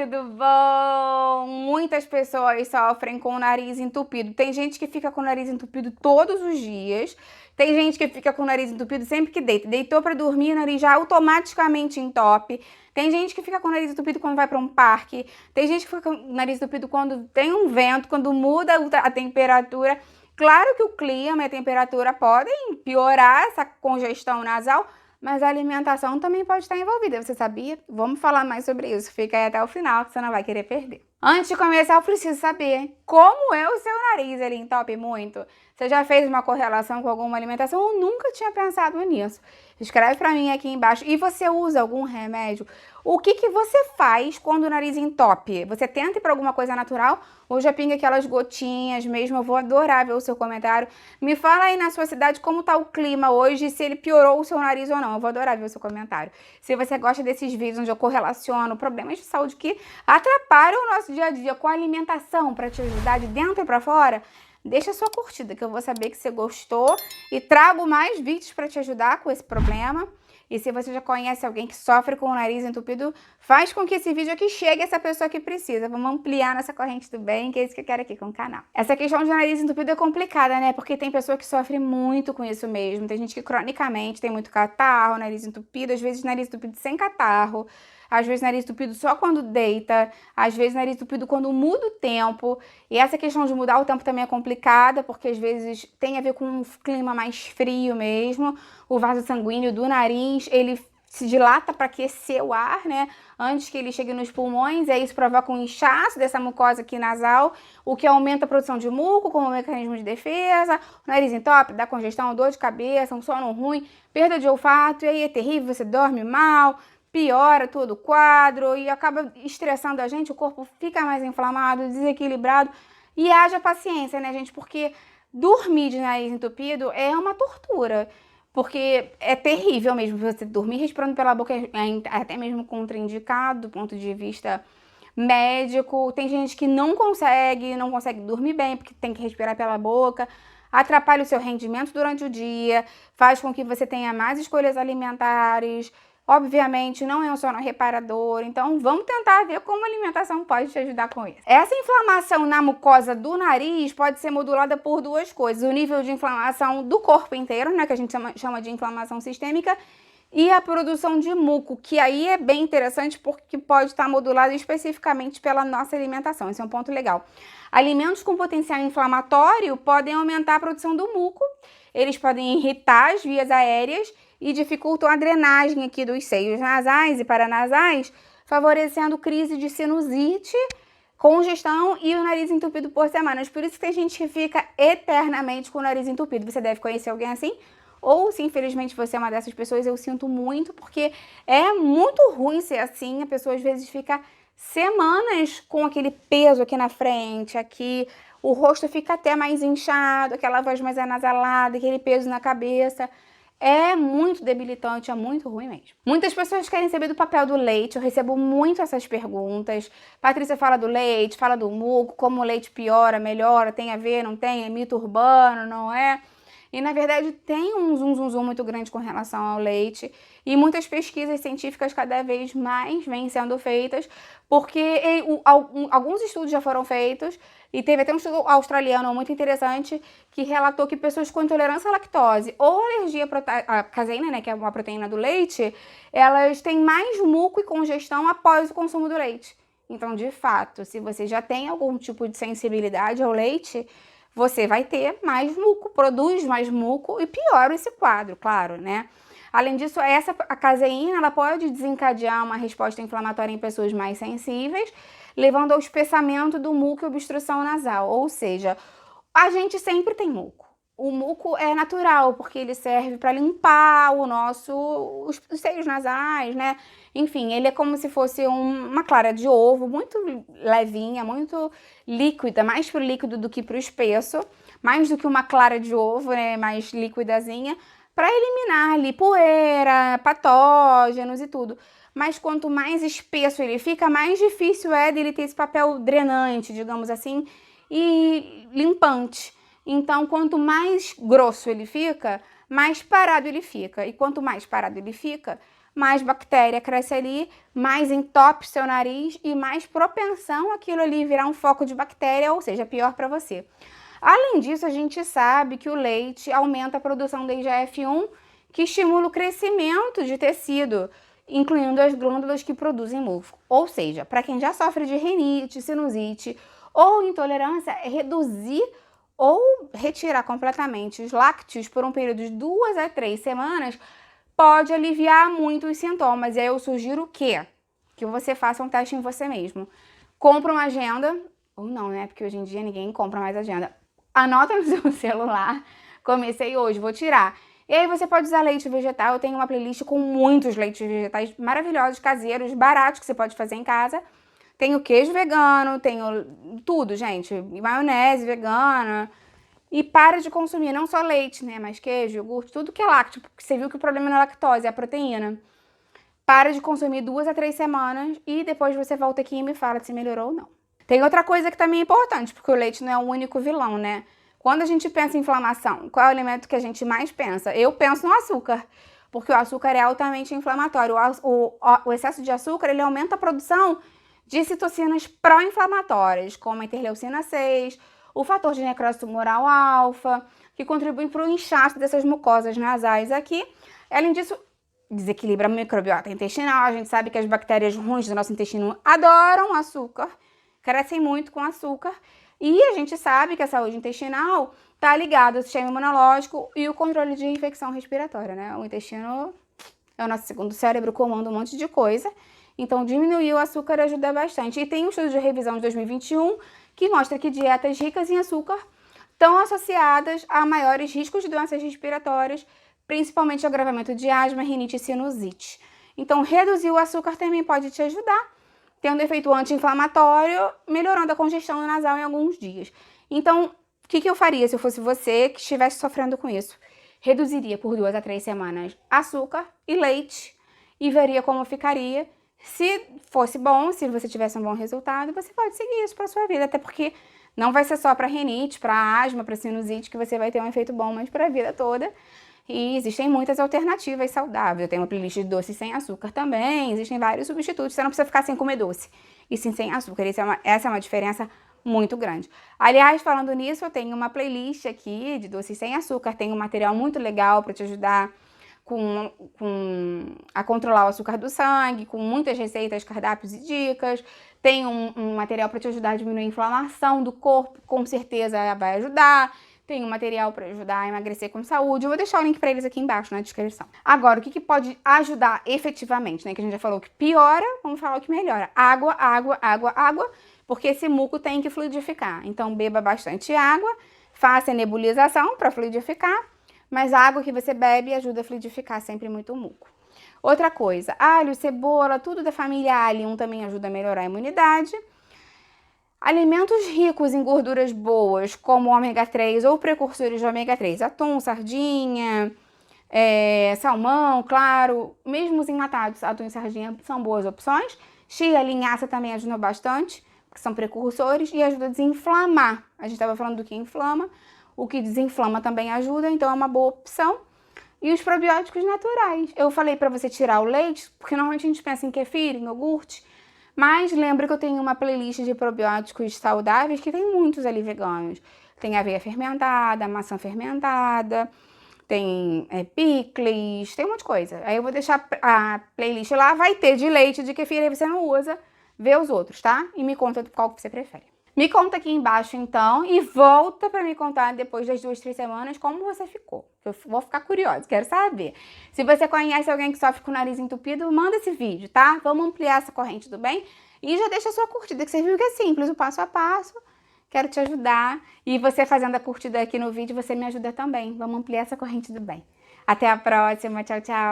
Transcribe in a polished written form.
tudo bom? Muitas pessoas sofrem com o nariz entupido. Tem gente que fica com o nariz entupido todos os dias. Tem gente que fica com o nariz entupido sempre que deita. Deitou para dormir, o nariz já automaticamente entope. Tem gente que fica com o nariz entupido quando vai para um parque. Tem gente que fica com o nariz entupido quando tem um vento, quando muda a temperatura. Claro que o clima e a temperatura podem piorar essa congestão nasal, mas a alimentação também pode estar envolvida, você sabia? Vamos falar mais sobre isso, fica aí até o final que você não vai querer perder. Antes de começar, eu preciso saber como é o seu nariz, ele entope muito? Você já fez uma correlação com alguma alimentação? Eu nunca tinha pensado nisso. Escreve pra mim aqui embaixo. E você usa algum remédio? O que você faz quando o nariz entope? Você tenta ir pra alguma coisa natural ou já pinga aquelas gotinhas mesmo? Eu vou adorar ver o seu comentário. Me fala aí na sua cidade como tá o clima hoje, se ele piorou o seu nariz ou não. Eu vou adorar ver o seu comentário. Se você gosta desses vídeos onde eu correlaciono problemas de saúde que atrapalham o nosso dia a dia com a alimentação para te ajudar de dentro para fora, deixa a sua curtida que eu vou saber que você gostou e trago mais vídeos para te ajudar com esse problema. E se você já conhece alguém que sofre com o nariz entupido, faz com que esse vídeo aqui chegue a essa pessoa que precisa. Vamos ampliar nossa corrente do bem, que é isso que eu quero aqui com o canal. Essa questão de nariz entupido é complicada, né? Porque tem pessoa que sofre muito com isso mesmo. Tem gente que cronicamente tem muito catarro, nariz entupido, às vezes nariz entupido sem catarro. Às vezes nariz entupido só quando deita, às vezes nariz entupido quando muda o tempo. E essa questão de mudar o tempo também é complicada, porque às vezes tem a ver com um clima mais frio mesmo. O vaso sanguíneo do nariz, ele se dilata para aquecer o ar, né? Antes que ele chegue nos pulmões, e aí isso provoca um inchaço dessa mucosa aqui nasal, o que aumenta a produção de muco como mecanismo de defesa, o nariz entope, dá congestão, dor de cabeça, um sono ruim, perda de olfato, e aí é terrível, você dorme mal, piora todo o quadro e acaba estressando a gente, o corpo fica mais inflamado, desequilibrado. E haja paciência, né, gente? Porque dormir de nariz entupido é uma tortura. Porque é terrível mesmo você dormir respirando pela boca, até mesmo contraindicado do ponto de vista médico. Tem gente que não consegue dormir bem porque tem que respirar pela boca. Atrapalha o seu rendimento durante o dia, faz com que você tenha mais escolhas alimentares. Obviamente, não é um sono reparador, então vamos tentar ver como a alimentação pode te ajudar com isso. Essa inflamação na mucosa do nariz pode ser modulada por duas coisas. O nível de inflamação do corpo inteiro, né, que a gente chama de inflamação sistêmica, e a produção de muco, que aí é bem interessante porque pode estar modulado especificamente pela nossa alimentação. Esse é um ponto legal. Alimentos com potencial inflamatório podem aumentar a produção do muco, eles podem irritar as vias aéreas e dificultam a drenagem aqui dos seios nasais e paranasais, favorecendo crise de sinusite, congestão e o nariz entupido por semanas. Por isso que tem gente que fica eternamente com o nariz entupido. Você deve conhecer alguém assim? Ou se infelizmente você é uma dessas pessoas, eu sinto muito, porque é muito ruim ser assim. A pessoa às vezes fica semanas com aquele peso aqui na frente, aqui, o rosto fica até mais inchado, aquela voz mais anasalada, aquele peso na cabeça. É muito debilitante, é muito ruim mesmo. Muitas pessoas querem saber do papel do leite, eu recebo muito essas perguntas. Patrícia fala do leite, fala do muco, como o leite piora, melhora, tem a ver, não tem, é mito urbano, não é? E na verdade tem um zoom muito grande com relação ao leite e muitas pesquisas científicas cada vez mais vêm sendo feitas porque alguns estudos já foram feitos e teve até um estudo australiano muito interessante que relatou que pessoas com intolerância à lactose ou alergia à caseína, né, que é uma proteína do leite, elas têm mais muco e congestão após o consumo do leite. Então, de fato, se você já tem algum tipo de sensibilidade ao leite, você vai ter mais muco, produz mais muco e piora esse quadro, claro, né? Além disso, a caseína ela pode desencadear uma resposta inflamatória em pessoas mais sensíveis, levando ao espessamento do muco e obstrução nasal. Ou seja, a gente sempre tem muco. O muco é natural, porque ele serve para limpar os seios nasais, né? Enfim, ele é como se fosse uma clara de ovo, muito levinha, muito líquida, mais pro líquido do que pro espesso, mais do que uma clara de ovo, né? Mais liquidazinha, para eliminar ali poeira, patógenos e tudo. Mas quanto mais espesso ele fica, mais difícil é dele ter esse papel drenante, digamos assim, e limpante. Então, quanto mais grosso ele fica, mais parado ele fica. E quanto mais parado ele fica, mais bactéria cresce ali, mais entope seu nariz e mais propensão aquilo ali virar um foco de bactéria, ou seja, pior para você. Além disso, a gente sabe que o leite aumenta a produção de IGF-1, que estimula o crescimento de tecido, incluindo as glândulas que produzem mofo. Ou seja, para quem já sofre de rinite, sinusite ou intolerância, reduzir ou retirar completamente os lácteos por um período de 2 a 3 semanas pode aliviar muito os sintomas. E aí eu sugiro o quê? Que você faça um teste em você mesmo. Compra uma agenda, ou não, né? Porque hoje em dia ninguém compra mais agenda. Anota no seu celular, comecei hoje, vou tirar. E aí você pode usar leite vegetal, eu tenho uma playlist com muitos leites vegetais maravilhosos, caseiros, baratos, que você pode fazer em casa. Tenho queijo vegano, tenho tudo, gente, maionese vegana. E para de consumir não só leite, né, mas queijo, iogurte, tudo que é lácteo, porque você viu que o problema não é a lactose, é a proteína. Para de consumir 2 a 3 semanas e depois você volta aqui e me fala se melhorou ou não. Tem outra coisa que também é importante, porque o leite não é o único vilão, né? Quando a gente pensa em inflamação, qual é o alimento que a gente mais pensa? Eu penso no açúcar, porque o açúcar é altamente inflamatório. O excesso de açúcar, ele aumenta a produção de citocinas pró-inflamatórias, como a interleucina 6, o fator de necrose tumoral alfa, que contribui para o inchaço dessas mucosas nasais aqui. Além disso, desequilibra a microbiota intestinal. A gente sabe que as bactérias ruins do nosso intestino adoram açúcar, crescem muito com açúcar. E a gente sabe que a saúde intestinal está ligada ao sistema imunológico e o controle de infecção respiratória, né? O intestino é o nosso segundo cérebro, comanda um monte de coisa. Então, diminuir o açúcar ajuda bastante. E tem um estudo de revisão de 2021 que mostra que dietas ricas em açúcar estão associadas a maiores riscos de doenças respiratórias, principalmente agravamento de asma, rinite e sinusite. Então, reduzir o açúcar também pode te ajudar, tendo efeito anti-inflamatório, melhorando a congestão nasal em alguns dias. Então, o que eu faria se eu fosse você que estivesse sofrendo com isso? Reduziria por 2 a 3 semanas açúcar e leite e veria como ficaria. Se fosse bom, se você tivesse um bom resultado, você pode seguir isso para sua vida, até porque não vai ser só para rinite, para asma, para sinusite que você vai ter um efeito bom, mas para a vida toda. E existem muitas alternativas saudáveis. Eu tenho uma playlist de doce sem açúcar também, existem vários substitutos, você não precisa ficar sem comer doce, e sim sem açúcar. Essa é uma diferença muito grande. Aliás, falando nisso, eu tenho uma playlist aqui de doces sem açúcar, tem um material muito legal para te ajudar a controlar o açúcar do sangue, com muitas receitas, cardápios e dicas. Tem um material para te ajudar a diminuir a inflamação do corpo, com certeza vai ajudar. Tem um material para ajudar a emagrecer com saúde. Eu vou deixar o link para eles aqui embaixo na descrição. Agora, o que pode ajudar efetivamente, né? Que a gente já falou que piora, vamos falar o que melhora. Água, água, água, água, porque esse muco tem que fluidificar. Então, beba bastante água, faça a nebulização para fluidificar. Mas a água que você bebe ajuda a fluidificar sempre muito o muco. Outra coisa, alho, cebola, tudo da família Allium também ajuda a melhorar a imunidade. Alimentos ricos em gorduras boas, como ômega 3 ou precursores de ômega 3, atum, sardinha, salmão, claro, mesmo os enlatados, atum e sardinha são boas opções. Chia, linhaça também ajudam bastante, porque são precursores e ajuda a desinflamar. A gente estava falando do que inflama. O que desinflama também ajuda, então é uma boa opção. E os probióticos naturais. Eu falei para você tirar o leite, porque normalmente a gente pensa em kefir, em iogurte, mas lembra que eu tenho uma playlist de probióticos saudáveis que tem muitos ali veganos. Tem aveia fermentada, maçã fermentada, tem picles, tem um monte de coisa. Aí eu vou deixar a playlist lá, vai ter de leite, de kefir, aí você não usa, vê os outros, tá? E me conta qual que você prefere. Me conta aqui embaixo, então, e volta para me contar depois das 2, 3 semanas como você ficou. Eu vou ficar curiosa, quero saber. Se você conhece alguém que sofre com o nariz entupido, manda esse vídeo, tá? Vamos ampliar essa corrente do bem. E já deixa a sua curtida, que você viu que é simples, o passo a passo. Quero te ajudar. E você fazendo a curtida aqui no vídeo, você me ajuda também. Vamos ampliar essa corrente do bem. Até a próxima. Tchau, tchau.